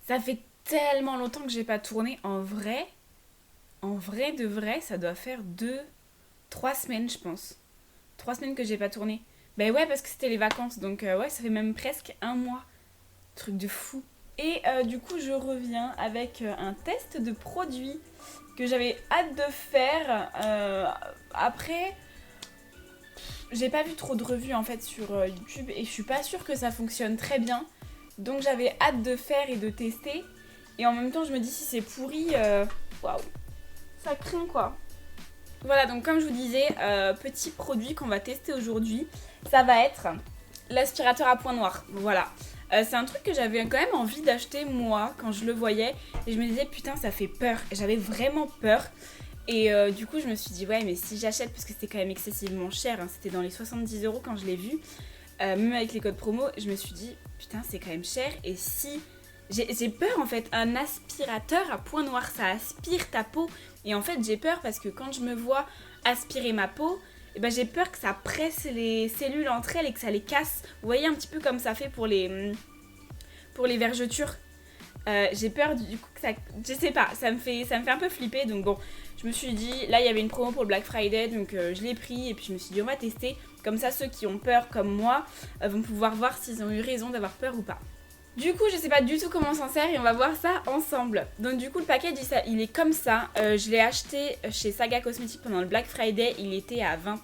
Ça fait tellement longtemps que j'ai pas tourné. En vrai de vrai, ça doit faire 3 semaines, je pense. 3 semaines que j'ai pas tourné. Ben ouais, parce que c'était les vacances, donc ouais, ça fait même presque un mois. Truc de fou. Et du coup, je reviens avec un test de produit que j'avais hâte de faire. Après, j'ai pas vu trop de revues en fait sur YouTube et je suis pas sûre que ça fonctionne très bien. Donc j'avais hâte de faire et de tester. Et en même temps, je me dis si c'est pourri, waouh, ça craint quoi. Voilà, donc comme je vous disais, petit produit qu'on va tester aujourd'hui, ça va être l'aspirateur à point noir. Voilà. C'est un truc que j'avais quand même envie d'acheter moi quand je le voyais. Et je me disais putain ça fait peur. J'avais vraiment peur. Et du coup je me suis dit ouais mais si j'achète, parce que c'était quand même excessivement cher, hein, c'était dans les 70 € quand je l'ai vu. Même avec les codes promo, je me suis dit putain c'est quand même cher. Et si... J'ai peur en fait, un aspirateur à point noir, ça aspire ta peau. Et en fait j'ai peur parce que quand je me vois aspirer ma peau, eh ben, j'ai peur que ça presse les cellules entre elles et que ça les casse. Vous voyez un petit peu comme ça fait pour les vergetures. J'ai peur du coup que ça... Je sais pas, ça me fait un peu flipper. Donc bon, je me suis dit, là il y avait une promo pour le Black Friday, donc je l'ai pris. Et puis je me suis dit on va tester. Comme ça ceux qui ont peur comme moi vont pouvoir voir s'ils ont eu raison d'avoir peur ou pas. Du coup, je sais pas du tout comment on s'en sert et on va voir ça ensemble. Donc du coup, le package, il est comme ça. Je l'ai acheté chez Saga Cosmetics pendant le Black Friday. Il était à non,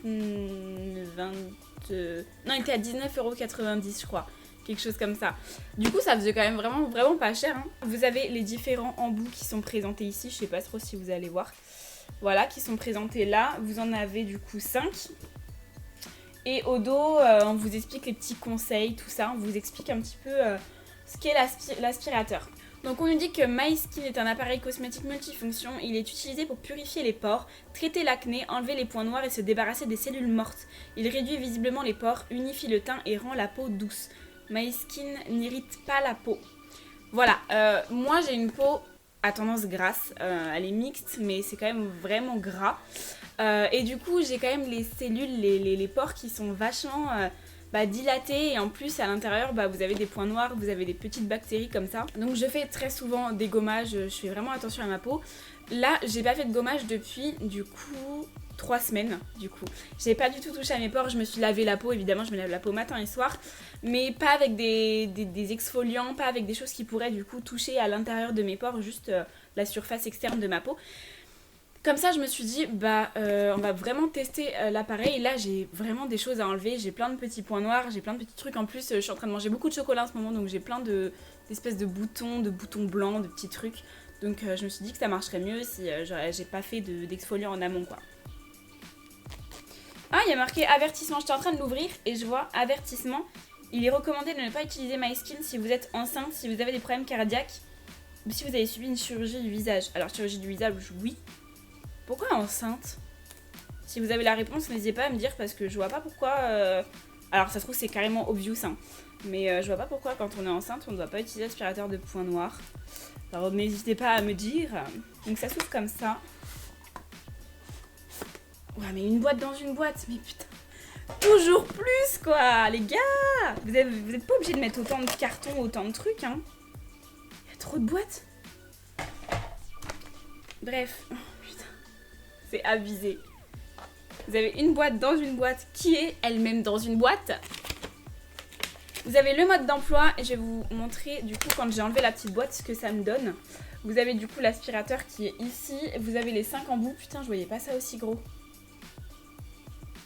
il était à 19,90 € je crois. Quelque chose comme ça. Du coup, ça faisait quand même vraiment pas cher. Hein. Vous avez les différents embouts qui sont présentés ici. Je sais pas trop si vous allez voir. Voilà, qui sont présentés là. Vous en avez du coup 5. Et au dos, on vous explique les petits conseils, tout ça. On vous explique un petit peu... ce qu'est l'aspirateur. Donc on nous dit que My Skin est un appareil cosmétique multifonction. Il est utilisé pour purifier les pores, traiter l'acné, enlever les points noirs et se débarrasser des cellules mortes. Il réduit visiblement les pores, unifie le teint et rend la peau douce. My Skin n'irrite pas la peau. Voilà, moi j'ai une peau à tendance grasse. Elle est mixte mais c'est quand même vraiment gras. Et du coup j'ai quand même les cellules, les pores qui sont vachement... dilaté, et en plus à l'intérieur vous avez des points noirs, vous avez des petites bactéries comme ça. Donc je fais très souvent des gommages, je fais vraiment attention à ma peau. Là j'ai pas fait de gommage depuis du coup 3 semaines du coup. J'ai pas du tout touché à mes pores, je me suis lavé la peau, évidemment je me lave la peau matin et soir, mais pas avec des exfoliants, pas avec des choses qui pourraient du coup toucher à l'intérieur de mes pores, juste la surface externe de ma peau. Comme ça, je me suis dit, on va vraiment tester l'appareil. Là, j'ai vraiment des choses à enlever. J'ai plein de petits points noirs, j'ai plein de petits trucs. En plus, je suis en train de manger beaucoup de chocolat en ce moment, donc j'ai plein d'espèces de boutons blancs, de petits trucs. Donc, je me suis dit que ça marcherait mieux si j'ai pas fait d'exfoliant en amont, quoi. Ah, il y a marqué avertissement. J'étais en train de l'ouvrir et je vois avertissement. Il est recommandé de ne pas utiliser My Skin si vous êtes enceinte, si vous avez des problèmes cardiaques, ou si vous avez subi une chirurgie du visage. Alors, chirurgie du visage, oui. Pourquoi enceinte? Si vous avez la réponse, n'hésitez pas à me dire parce que je vois pas pourquoi... Alors ça se trouve c'est carrément obvious, hein. Mais je vois pas pourquoi quand on est enceinte on ne doit pas utiliser l'aspirateur de points noirs. Alors n'hésitez pas à me dire. Donc ça s'ouvre comme ça. Ouais mais une boîte dans une boîte, mais putain. Toujours plus quoi les gars. Vous êtes pas obligés de mettre autant de cartons, autant de trucs, hein. Il y a trop de boîtes. Bref. C'est abusé. Vous avez une boîte dans une boîte qui est elle-même dans une boîte. Vous avez le mode d'emploi et je vais vous montrer du coup quand j'ai enlevé la petite boîte ce que ça me donne. Vous avez du coup l'aspirateur qui est ici. Vous avez les 5 embouts. Putain, je voyais pas ça aussi gros.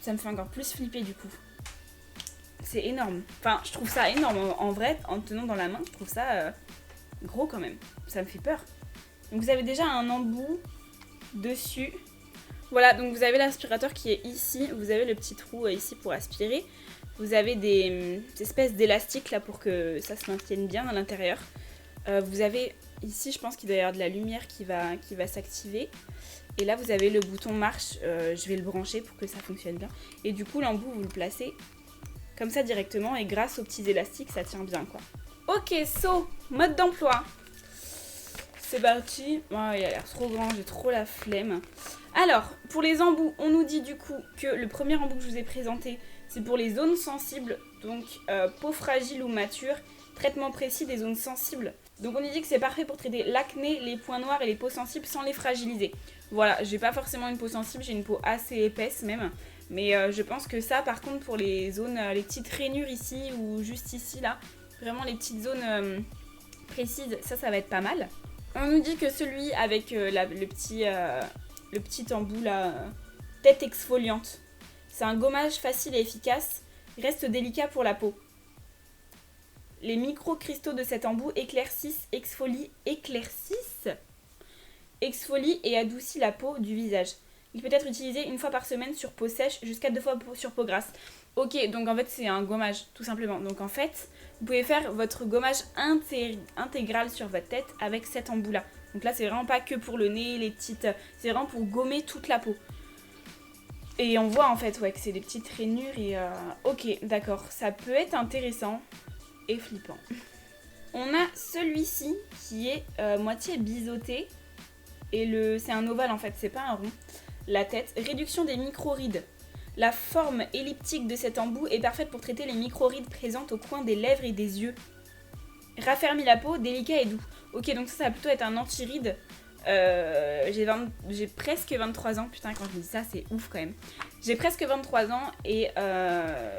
Ça me fait encore plus flipper du coup. C'est énorme. Enfin, je trouve ça énorme. En vrai, en tenant dans la main, je trouve ça gros quand même. Ça me fait peur. Donc vous avez déjà un embout dessus. Voilà, donc vous avez l'aspirateur qui est ici, vous avez le petit trou ici pour aspirer. Vous avez des espèces d'élastiques là pour que ça se maintienne bien à l'intérieur. Vous avez ici, je pense qu'il doit y avoir de la lumière qui va s'activer. Et là, vous avez le bouton marche, je vais le brancher pour que ça fonctionne bien. Et du coup, l'embout, vous le placez comme ça directement et grâce aux petits élastiques, ça tient bien quoi. Ok, mode d'emploi. c'est parti. Oh, il a l'air trop grand, j'ai trop la flemme. Alors, pour les embouts, on nous dit du coup que le premier embout que je vous ai présenté, c'est pour les zones sensibles, donc peau fragile ou mature, traitement précis des zones sensibles. Donc on nous dit que c'est parfait pour traiter l'acné, les points noirs et les peaux sensibles sans les fragiliser. Voilà, j'ai pas forcément une peau sensible, j'ai une peau assez épaisse même. Mais je pense que ça, par contre, pour les zones, les petites rainures ici ou juste ici, là, vraiment les petites zones précises, ça va être pas mal. On nous dit que celui avec le petit embout, là, tête exfoliante, c'est un gommage facile et efficace, reste délicat pour la peau. Les micro-cristaux de cet embout éclaircissent et adoucit la peau du visage. Il peut être utilisé une fois par semaine sur peau sèche jusqu'à 2 fois sur peau grasse. Ok, donc en fait c'est un gommage tout simplement. Donc en fait, vous pouvez faire votre gommage intégral sur votre tête avec cet embout là. Donc là c'est vraiment pas que pour le nez, les petites... C'est vraiment pour gommer toute la peau. Et on voit en fait ouais, que c'est des petites rainures et... Ok, d'accord, ça peut être intéressant et flippant. On a celui-ci qui est moitié biseauté. Et c'est un ovale en fait, c'est pas un rond. La tête, réduction des micro-rides. La forme elliptique de cet embout est parfaite pour traiter les micro-rides présentes au coin des lèvres et des yeux. Raffermit la peau, délicat et doux. Ok, donc ça va plutôt être un anti-ride. J'ai presque 23 ans. Putain, quand je dis ça, c'est ouf quand même. J'ai presque 23 ans et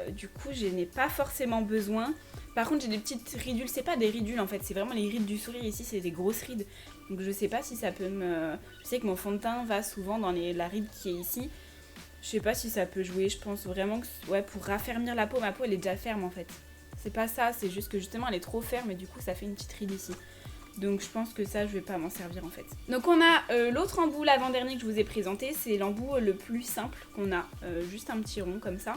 du coup, je n'ai pas forcément besoin. Par contre, j'ai des petites ridules. C'est pas des ridules en fait, c'est vraiment les rides du sourire. Ici, c'est des grosses rides. Donc je sais pas si ça peut me... Je sais que mon fond de teint va souvent dans la ride qui est ici. Je sais pas si ça peut jouer. Je pense vraiment que... Ouais, pour raffermir la peau. Ma peau, elle est déjà ferme en fait. C'est pas ça, c'est juste que justement, elle est trop ferme et du coup, ça fait une petite ride ici. Donc je pense que ça, je vais pas m'en servir en fait. Donc on a l'autre embout, l'avant-dernier que je vous ai présenté. C'est l'embout le plus simple qu'on a. Juste un petit rond comme ça.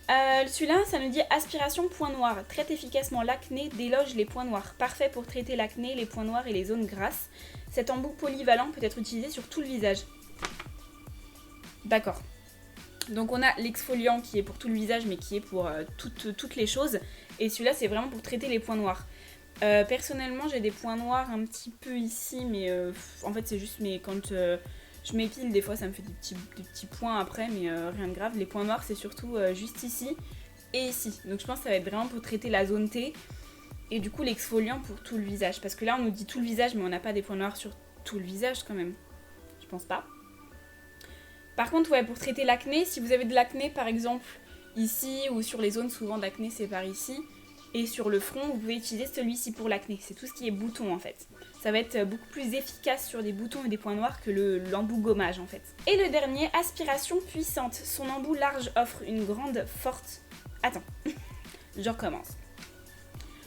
Celui-là, ça nous dit aspiration point noir. Traite efficacement l'acné, déloge les points noirs. Parfait pour traiter l'acné, les points noirs et les zones grasses. Cet embout polyvalent peut être utilisé sur tout le visage. D'accord. Donc on a l'exfoliant qui est pour tout le visage mais qui est pour toutes les choses. Et celui-là, c'est vraiment pour traiter les points noirs. Personnellement, j'ai des points noirs un petit peu ici, mais en fait, c'est juste quand je m'épile, des fois ça me fait des petits points après, mais rien de grave. Les points noirs, c'est surtout juste ici et ici. Donc je pense que ça va être vraiment pour traiter la zone T. Et du coup, l'exfoliant pour tout le visage. Parce que là, on nous dit tout le visage, mais on n'a pas des points noirs sur tout le visage quand même. Je pense pas. Par contre, ouais, pour traiter l'acné, si vous avez de l'acné par exemple ici ou sur les zones souvent d'acné, c'est par ici. Et sur le front, vous pouvez utiliser celui-ci pour l'acné. C'est tout ce qui est bouton en fait. Ça va être beaucoup plus efficace sur des boutons et des points noirs que l'embout gommage en fait. Et le dernier, aspiration puissante. Son embout large offre une grande forte... Attends, je recommence.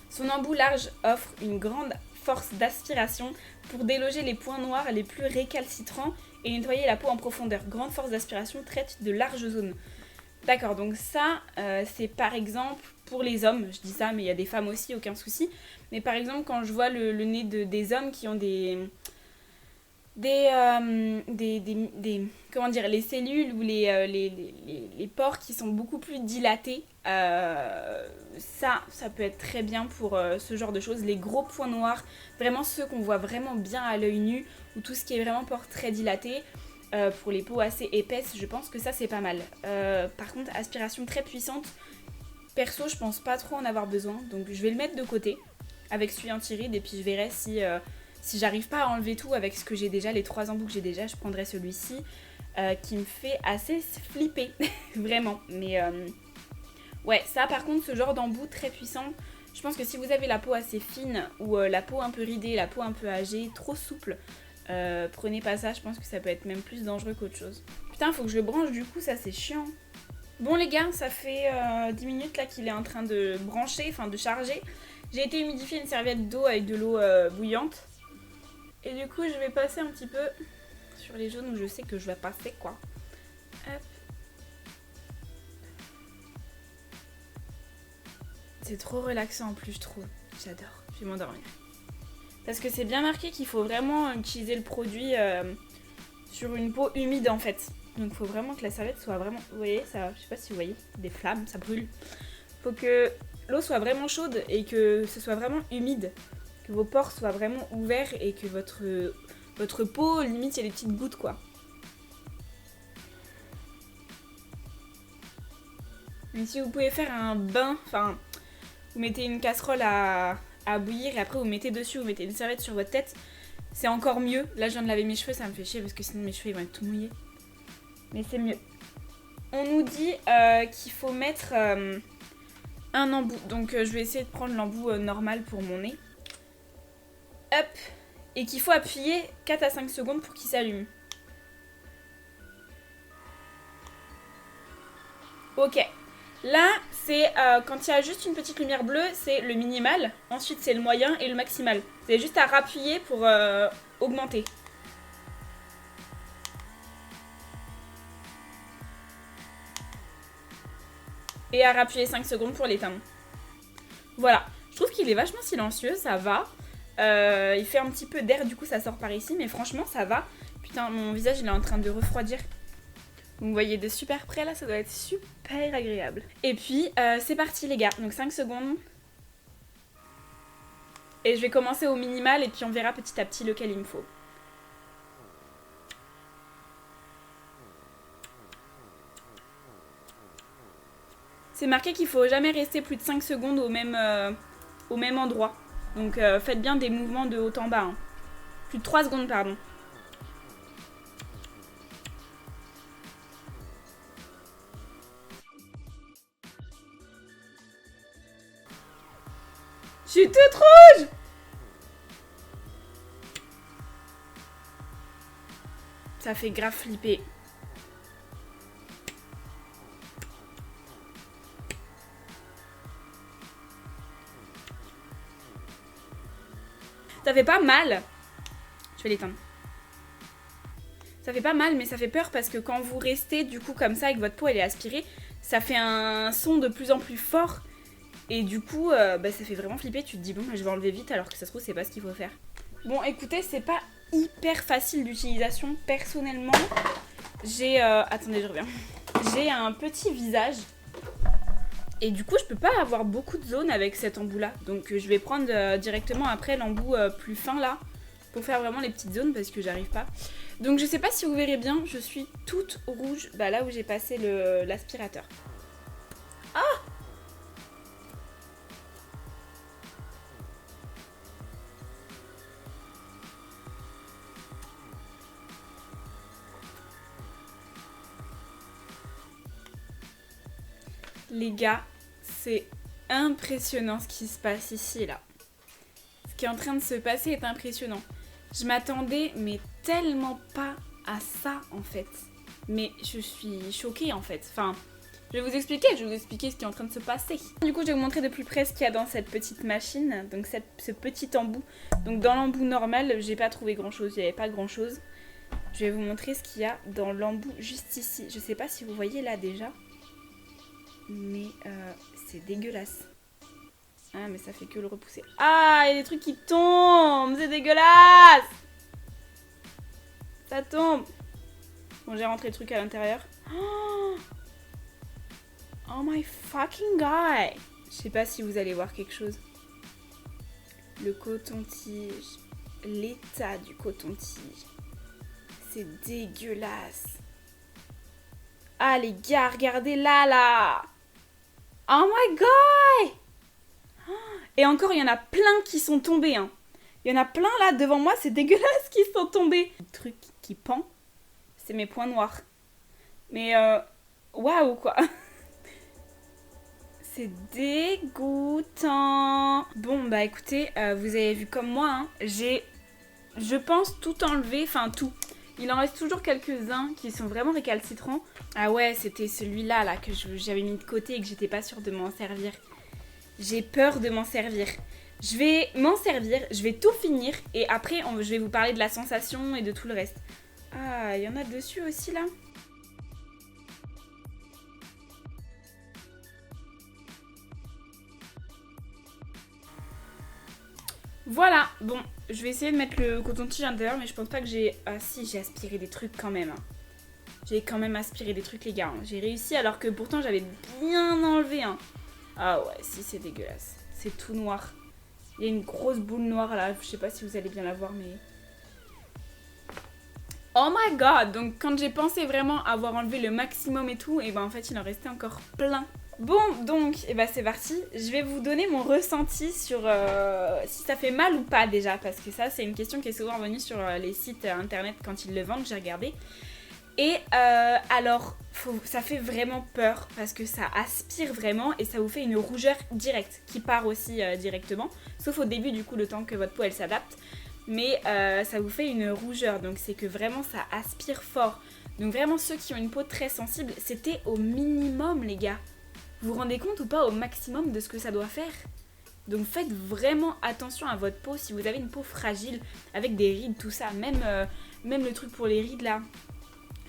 Son embout large offre une grande force d'aspiration pour déloger les points noirs les plus récalcitrants et nettoyer la peau en profondeur. Grande force d'aspiration traite de larges zones. D'accord, donc ça, c'est par exemple pour les hommes, je dis ça, mais il y a des femmes aussi, aucun souci. Mais par exemple, quand je vois le nez des hommes qui ont comment dire, les cellules ou les pores qui sont beaucoup plus dilatés, ça peut être très bien pour ce genre de choses. Les gros points noirs, vraiment ceux qu'on voit vraiment bien à l'œil nu, ou tout ce qui est vraiment pores très dilatés, pour les peaux assez épaisses, je pense que ça c'est pas mal. Par contre, aspiration très puissante, perso je pense pas trop en avoir besoin, donc je vais le mettre de côté avec celui anti-ride et puis je verrai si j'arrive pas à enlever tout avec ce que j'ai déjà, les 3 embouts que j'ai déjà, je prendrai celui-ci qui me fait assez flipper, vraiment. Mais ouais, ça par contre, ce genre d'embout très puissant, je pense que si vous avez la peau assez fine ou la peau un peu ridée, la peau un peu âgée, trop souple, prenez pas ça, je pense que ça peut être même plus dangereux qu'autre chose. Putain, faut que je le branche du coup, ça c'est chiant. Bon les gars, ça fait 10 minutes là qu'il est en train de brancher, enfin de charger. J'ai été humidifier une serviette d'eau avec de l'eau bouillante. Et du coup, je vais passer un petit peu sur les zones où je sais que je vais passer quoi. Hop. C'est trop relaxant en plus, je trouve. J'adore, je vais m'endormir. Parce que c'est bien marqué qu'il faut vraiment utiliser le produit sur une peau humide en fait. Donc il faut vraiment que la serviette soit vraiment... Vous voyez, ça, je sais pas si vous voyez, des flammes, ça brûle. Faut que l'eau soit vraiment chaude et que ce soit vraiment humide. Que vos pores soient vraiment ouverts et que votre peau, limite, il y a des petites gouttes, quoi. Mais si vous pouvez faire un bain, enfin, vous mettez une casserole à bouillir et après vous mettez dessus, vous mettez une serviette sur votre tête, c'est encore mieux. Là, je viens de laver mes cheveux, ça me fait chier parce que sinon mes cheveux ils vont être tout mouillés. Mais c'est mieux. On nous dit qu'il faut mettre un embout. Donc je vais essayer de prendre l'embout normal pour mon nez. Hop. Et qu'il faut appuyer 4 à 5 secondes pour qu'il s'allume. Ok. Là, c'est quand il y a juste une petite lumière bleue, c'est le minimal. Ensuite, c'est le moyen et le maximal. Vous avez juste à rappuyer pour augmenter. Et à rappuyer 5 secondes pour l'éteindre. Voilà. Je trouve qu'il est vachement silencieux, ça va. Il fait un petit peu d'air, du coup ça sort par ici, mais franchement ça va. Putain, mon visage il est en train de refroidir. Vous me voyez de super près là, ça doit être super agréable. Et puis c'est parti les gars, donc 5 secondes. Et je vais commencer au minimal et puis on verra petit à petit lequel il me faut. C'est marqué qu'il faut jamais rester plus de 5 secondes au même endroit. Donc faites bien des mouvements de haut en bas. Hein. Plus de 3 secondes, pardon. Je suis toute rouge! Ça fait grave flipper. Ça fait pas mal. Je vais l'éteindre. Ça fait pas mal, mais ça fait peur parce que quand vous restez du coup comme ça et que votre peau elle est aspirée, ça fait un son de plus en plus fort. Et du coup, ça fait vraiment flipper. Tu te dis bon, je vais enlever vite alors que ça se trouve c'est pas ce qu'il faut faire. Bon, écoutez, c'est pas hyper facile d'utilisation. Personnellement, j'ai... attendez, je reviens. J'ai un petit visage. Et du coup, je peux pas avoir beaucoup de zones avec cet embout-là. Donc je vais prendre directement après l'embout plus fin là. Pour faire vraiment les petites zones parce que j'arrive pas. Donc je sais pas si vous verrez bien, je suis toute rouge. Bah là où j'ai passé l'aspirateur. Ah! Les gars, c'est impressionnant ce qui se passe ici, là. Ce qui est en train de se passer est impressionnant. Je m'attendais, mais tellement pas à ça, en fait. Mais je suis choquée, en fait. Enfin, je vais vous expliquer ce qui est en train de se passer. Du coup, je vais vous montrer de plus près ce qu'il y a dans cette petite machine. Donc, ce petit embout. Donc, dans l'embout normal, j'ai pas trouvé grand-chose. Il n'y avait pas grand-chose. Je vais vous montrer ce qu'il y a dans l'embout juste ici. Je sais pas si vous voyez là, déjà. Mais c'est dégueulasse. Ah mais ça fait que le repousser. Ah, il y a des trucs qui tombent. C'est dégueulasse. Ça tombe. Bon, j'ai rentré le truc à l'intérieur. Oh my fucking god. Je sais pas si vous allez voir quelque chose. Le coton-tige. L'état du coton-tige. C'est dégueulasse. Ah les gars, regardez là. Oh my god! Et encore, il y en a plein qui sont tombés. Hein. Il y en a plein là devant moi, c'est dégueulasse qui sont tombés. Le truc qui pend, c'est mes points noirs. Mais waouh quoi! C'est dégoûtant. Bon bah écoutez, vous avez vu comme moi, hein, j'ai, je pense, tout enlevé, enfin tout. Il en reste toujours quelques-uns qui sont vraiment récalcitrants. Ah ouais, c'était celui-là là, que j'avais mis de côté et que j'étais pas sûre de m'en servir. J'ai peur de m'en servir. Je vais m'en servir, je vais tout finir et après je vais vous parler de la sensation et de tout le reste. Ah, il y en a dessus aussi là. Voilà, bon, je vais essayer de mettre le coton-tige à l'intérieur, mais je pense pas que j'ai... Ah si, j'ai aspiré des trucs quand même. J'ai quand même aspiré des trucs les gars. J'ai réussi alors que pourtant j'avais bien enlevé. Hein. Ah ouais, si c'est dégueulasse. C'est tout noir. Il y a une grosse boule noire là, je sais pas si vous allez bien la voir mais... Oh my god! Donc quand j'ai pensé vraiment avoir enlevé le maximum et tout, et ben en fait il en restait encore plein. Bon donc, et ben c'est parti. Je vais vous donner mon ressenti sur si ça fait mal ou pas déjà, parce que ça c'est une question qui est souvent venue sur les sites internet quand ils le vendent, j'ai regardé. Et alors, ça fait vraiment peur parce que ça aspire vraiment et ça vous fait une rougeur directe qui part aussi directement. Sauf au début du coup, le temps que votre peau elle s'adapte. Mais ça vous fait une rougeur, donc c'est que vraiment ça aspire fort. Donc vraiment ceux qui ont une peau très sensible, c'était au minimum les gars. Vous vous rendez compte ou pas au maximum de ce que ça doit faire? Donc faites vraiment attention à votre peau si vous avez une peau fragile avec des rides, tout ça. Même le truc pour les rides là.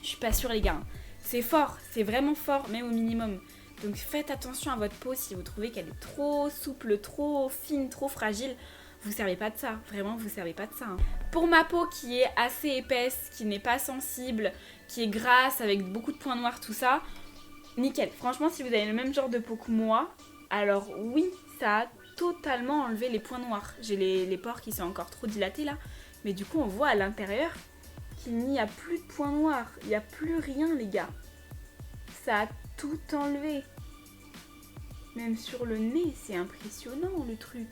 Je suis pas sûre les gars, c'est fort, c'est vraiment fort, même au minimum. Donc faites attention à votre peau si vous trouvez qu'elle est trop souple, trop fine, trop fragile. Vous servez pas de ça, vraiment vous servez pas de ça. Pour ma peau qui est assez épaisse, qui n'est pas sensible, qui est grasse, avec beaucoup de points noirs, tout ça, nickel. Franchement si vous avez le même genre de peau que moi, alors oui, ça a totalement enlevé les points noirs. J'ai les pores qui sont encore trop dilatés là, mais du coup on voit à l'intérieur qu'il n'y a plus de points noirs, il n'y a plus rien les gars. Ça a tout enlevé. Même sur le nez, c'est impressionnant le truc.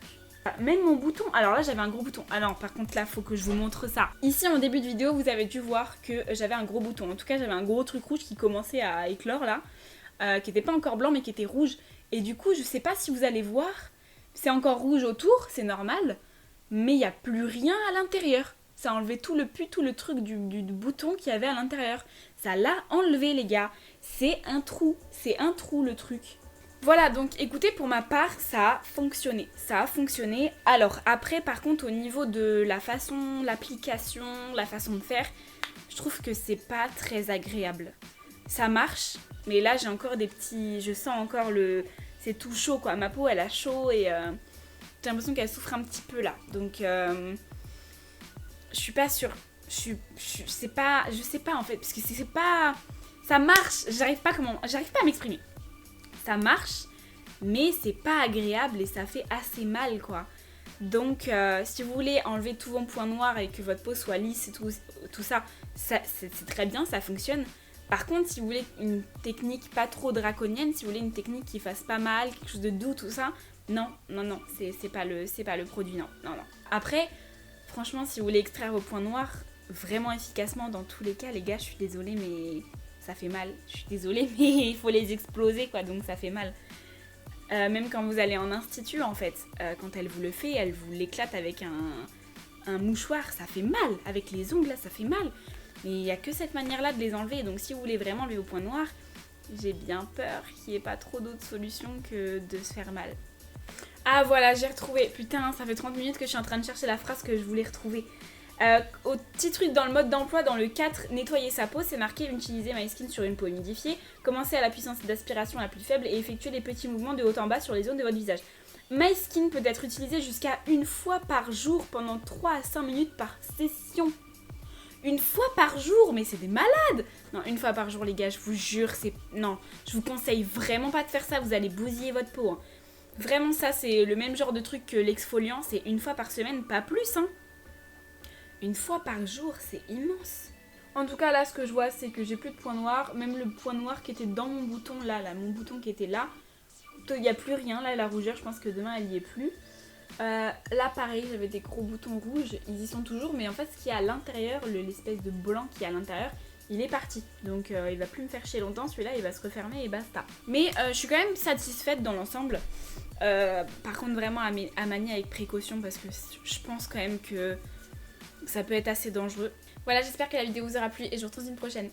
Même mon bouton, alors là j'avais un gros bouton. Ah non, par contre là faut que je vous montre ça. Ici en début de vidéo vous avez dû voir que j'avais un gros bouton. En tout cas j'avais un gros truc rouge qui commençait à éclore là. Qui n'était pas encore blanc mais qui était rouge. Et du coup je sais pas si vous allez voir, c'est encore rouge autour, c'est normal. Mais il n'y a plus rien à l'intérieur. Ça a enlevé tout le truc du bouton qu'il y avait à l'intérieur. Ça l'a enlevé les gars. C'est un trou le truc. Voilà donc écoutez pour ma part ça a fonctionné. Ça a fonctionné. Alors après par contre au niveau de la façon, l'application, la façon de faire, je trouve que c'est pas très agréable. Ça marche mais là j'ai encore des petits... Je sens encore le... C'est tout chaud quoi. Ma peau elle a chaud et j'ai l'impression qu'elle souffre un petit peu là. Donc... Je suis pas sûre. Je sais pas en fait parce que c'est pas, ça marche. J'arrive pas à m'exprimer. Ça marche, mais c'est pas agréable et ça fait assez mal quoi. Donc si vous voulez enlever tous vos points noirs et que votre peau soit lisse et tout ça, c'est très bien, ça fonctionne. Par contre, si vous voulez une technique pas trop draconienne, si vous voulez une technique qui fasse pas mal, quelque chose de doux, tout ça, non, c'est pas le produit, non. Après. Franchement, si vous voulez extraire vos points noirs vraiment efficacement dans tous les cas, les gars, je suis désolée, mais ça fait mal. Je suis désolée, mais il faut les exploser, quoi, donc ça fait mal. Même quand vous allez en institut, en fait, quand elle vous le fait, elle vous l'éclate avec un mouchoir, ça fait mal. Avec les ongles, là, ça fait mal. Mais il n'y a que cette manière-là de les enlever. Donc si vous voulez vraiment enlever vos points noirs, j'ai bien peur qu'il n'y ait pas trop d'autres solutions que de se faire mal. Ah voilà, j'ai retrouvé. Putain, ça fait 30 minutes que je suis en train de chercher la phrase que je voulais retrouver. Au petit truc dans le mode d'emploi, dans le 4, nettoyer sa peau, c'est marqué utiliser MySkin sur une peau humidifiée, commencer à la puissance d'aspiration la plus faible et effectuer les petits mouvements de haut en bas sur les zones de votre visage. MySkin peut être utilisé jusqu'à une fois par jour pendant 3 à 5 minutes par session. Une fois par jour, mais c'est des malades! Non, une fois par jour les gars, je vous jure, c'est... Non, je vous conseille vraiment pas de faire ça, vous allez bousiller votre peau. Hein. Vraiment ça c'est le même genre de truc que l'exfoliant, c'est une fois par semaine, pas plus hein. Une fois par jour, c'est immense. En tout cas là ce que je vois c'est que j'ai plus de points noirs, même le point noir qui était dans mon bouton là, mon bouton qui était là, il n'y a plus rien là, la rougeur je pense que demain elle y est plus. Là pareil j'avais des gros boutons rouges, ils y sont toujours mais en fait ce qui est à l'intérieur, l'espèce de blanc qui est à l'intérieur, il est parti, donc il va plus me faire chier longtemps, celui-là il va se refermer et basta. Mais je suis quand même satisfaite dans l'ensemble. Par contre vraiment à manier avec précaution parce que je pense quand même que ça peut être assez dangereux. Voilà, j'espère que la vidéo vous aura plu et je vous retrouve une prochaine.